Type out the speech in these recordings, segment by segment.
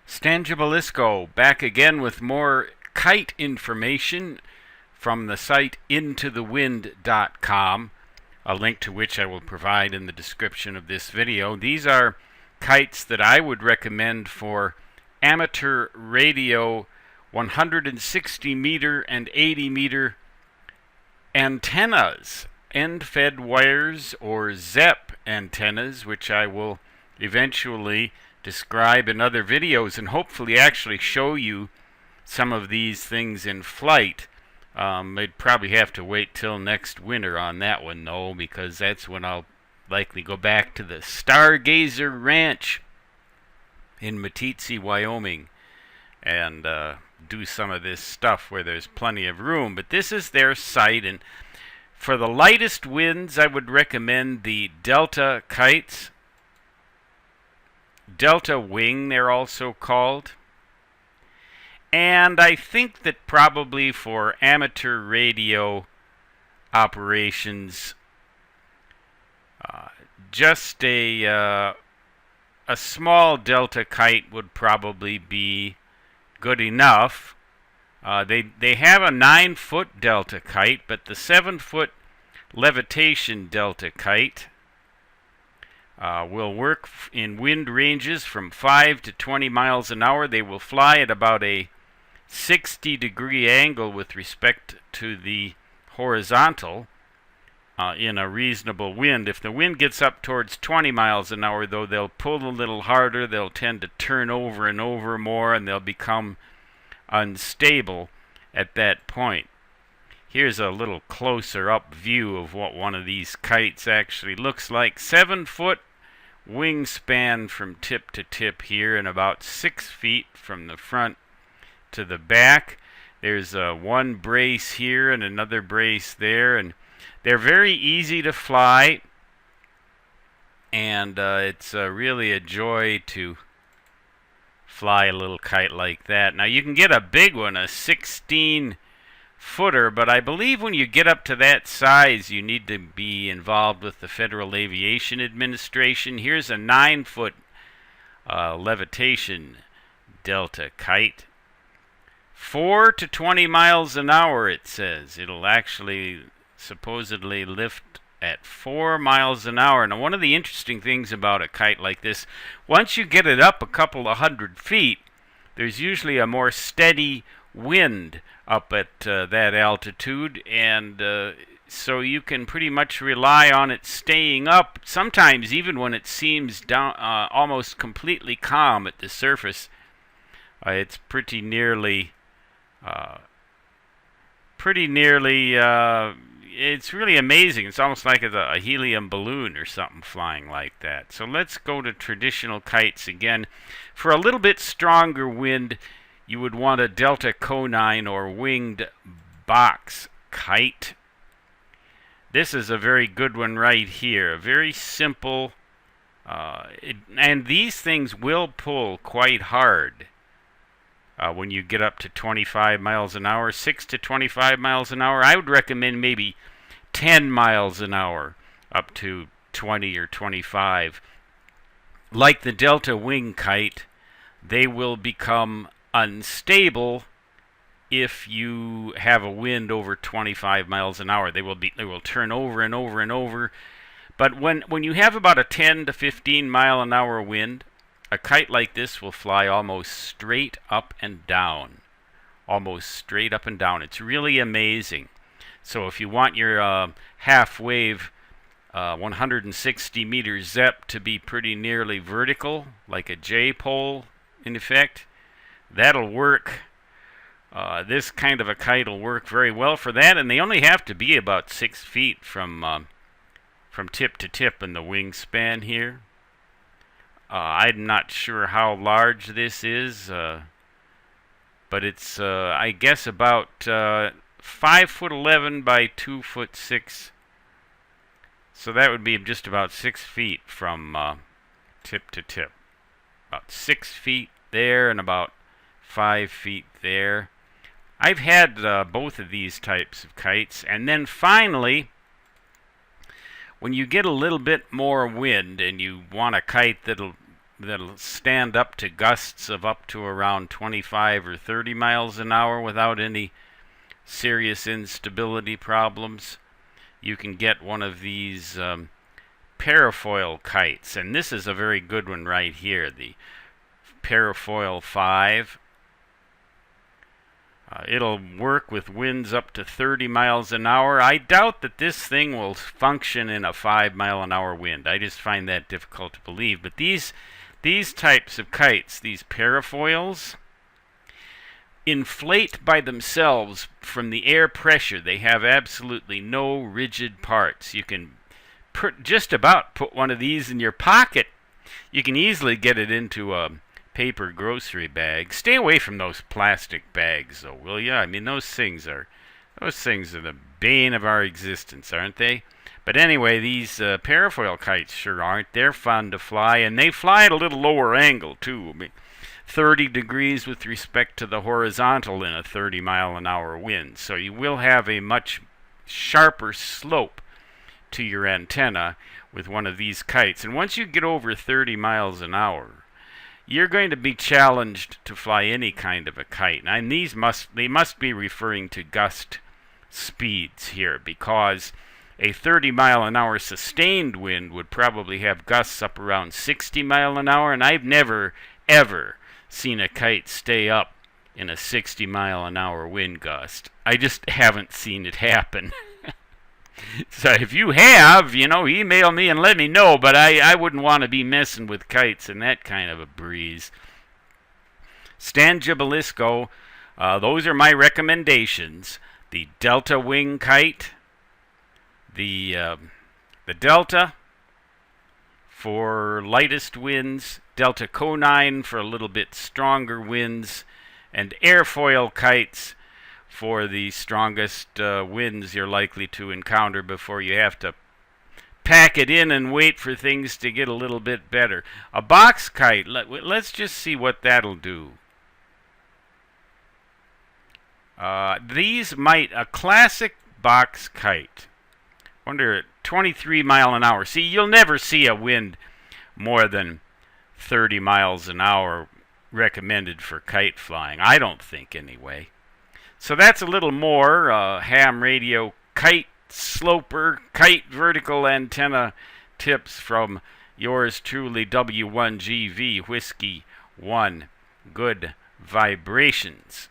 Stan Gibilisco back again with more kite information from the site intothewind.com, a link to which I will provide in the description of this video. These are kites that I would recommend for amateur radio 160 meter and 80 meter antennas, end-fed wires or ZEP antennas, which I will eventually describe in other videos and hopefully actually show you some of these things in flight. I'd probably have to wait till next winter on that one though, because that's when I'll likely go back to the Stargazer Ranch in Meeteetse, Wyoming, and do some of this stuff where there's plenty of room. But this is their site, and for the lightest winds I would recommend the Delta kites. Delta Wing, they're also called. And I think that probably for amateur radio operations, just a small Delta kite would probably be good enough. They have a 9-foot Delta kite, but the 7-foot levitation Delta kite will work in wind ranges from 5 to 20 miles an hour. They will fly at about a 60-degree angle with respect to the horizontal in a reasonable wind. If the wind gets up towards 20 miles an hour, though, they'll pull a little harder. They'll tend to turn over and over more, and they'll become unstable at that point. Here's a little closer up view of what one of these kites actually looks like. 7-foot wingspan from tip to tip here, and about 6 feet from the front to the back. There's one brace here and another brace there, and they're very easy to fly, and it's really a joy to fly a little kite like that. Now you can get a big one, a 16-footer, but I believe when you get up to that size you need to be involved with the Federal Aviation Administration. Here's a 9-foot levitation Delta kite. 4 to 20 miles an hour, it says. It'll actually supposedly lift at 4 miles an hour. Now, one of the interesting things about a kite like this, once you get it up a couple of 100 feet, there's usually a more steady wind up at that altitude, and so you can pretty much rely on it staying up, sometimes even when it seems down, almost completely calm at the surface. It's pretty nearly it's really amazing. It's almost like a helium balloon or something flying like that. So let's go to traditional kites again. For a little bit stronger wind, you would want a Delta Conine or winged box kite. This is a very good one right here. A very simple, and these things will pull quite hard. When you get up to 25 miles an hour, 6 to 25 miles an hour. I would recommend maybe 10 miles an hour up to 20 or 25. Like the Delta Wing kite, they will become unstable if you have a wind over 25 miles an hour. They will turn over and over and over. But when you have about a 10 to 15 mile an hour wind, a kite like this will fly almost straight up and down. Almost straight up and down. It's really amazing. So if you want your half-wave 160 meter ZEP to be pretty nearly vertical, like a J-pole in effect, that'll work. This kind of a kite will work very well for that, and they only have to be about 6 feet from tip to tip in the wingspan here. I'm not sure how large this is, but it's, I guess, about 5'11" by 2'6". So that would be just about 6 feet from tip to tip. About 6 feet there and about 5 feet there. I've had both of these types of kites. And then finally, when you get a little bit more wind and you want a kite that'll that'll stand up to gusts of up to around 25 or 30 miles an hour without any serious instability problems. You can get one of these parafoil kites, and this is a very good one right here, the Parafoil 5. It'll work with winds up to 30 miles an hour. I doubt that this thing will function in a 5-mile-an-hour wind. I just find that difficult to believe. But these types of kites, these parafoils, inflate by themselves from the air pressure. They have absolutely no rigid parts. You can just about put one of these in your pocket. You can easily get it into a paper grocery bag. Stay away from those plastic bags, though, will ya? I mean, those things are the bane of our existence, aren't they? But anyway, these parafoil kites sure aren't. They're fun to fly, and they fly at a little lower angle too. I mean, 30 degrees with respect to the horizontal in a 30-mile-an-hour wind. So you will have a much sharper slope to your antenna with one of these kites. And once you get over 30 miles an hour, you're going to be challenged to fly any kind of a kite. And they must be referring to gust speeds here, because a 30-mile-an-hour sustained wind would probably have gusts up around 60 mile an hour, and I've never, ever seen a kite stay up in a 60-mile-an-hour wind gust. I just haven't seen it happen. So if you have, email me and let me know, but I wouldn't want to be messing with kites in that kind of a breeze. Stan Gibilisco, those are my recommendations. The Delta Wing kite, the Delta for lightest winds, Delta Conine for a little bit stronger winds, and airfoil kites for the strongest winds you're likely to encounter before you have to pack it in and wait for things to get a little bit better. A box kite, let's just see what that'll do. A classic box kite, wonder, 23 mile an hour. See, you'll never see a wind more than 30 miles an hour recommended for kite flying. I don't think, anyway. So that's a little more ham radio kite sloper, kite vertical antenna tips from yours truly, W1GV Whiskey 1. Good vibrations.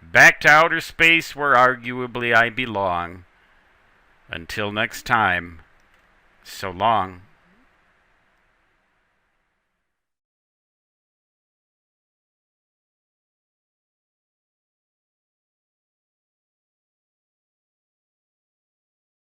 Back to outer space where arguably I belong. Until next time, so long.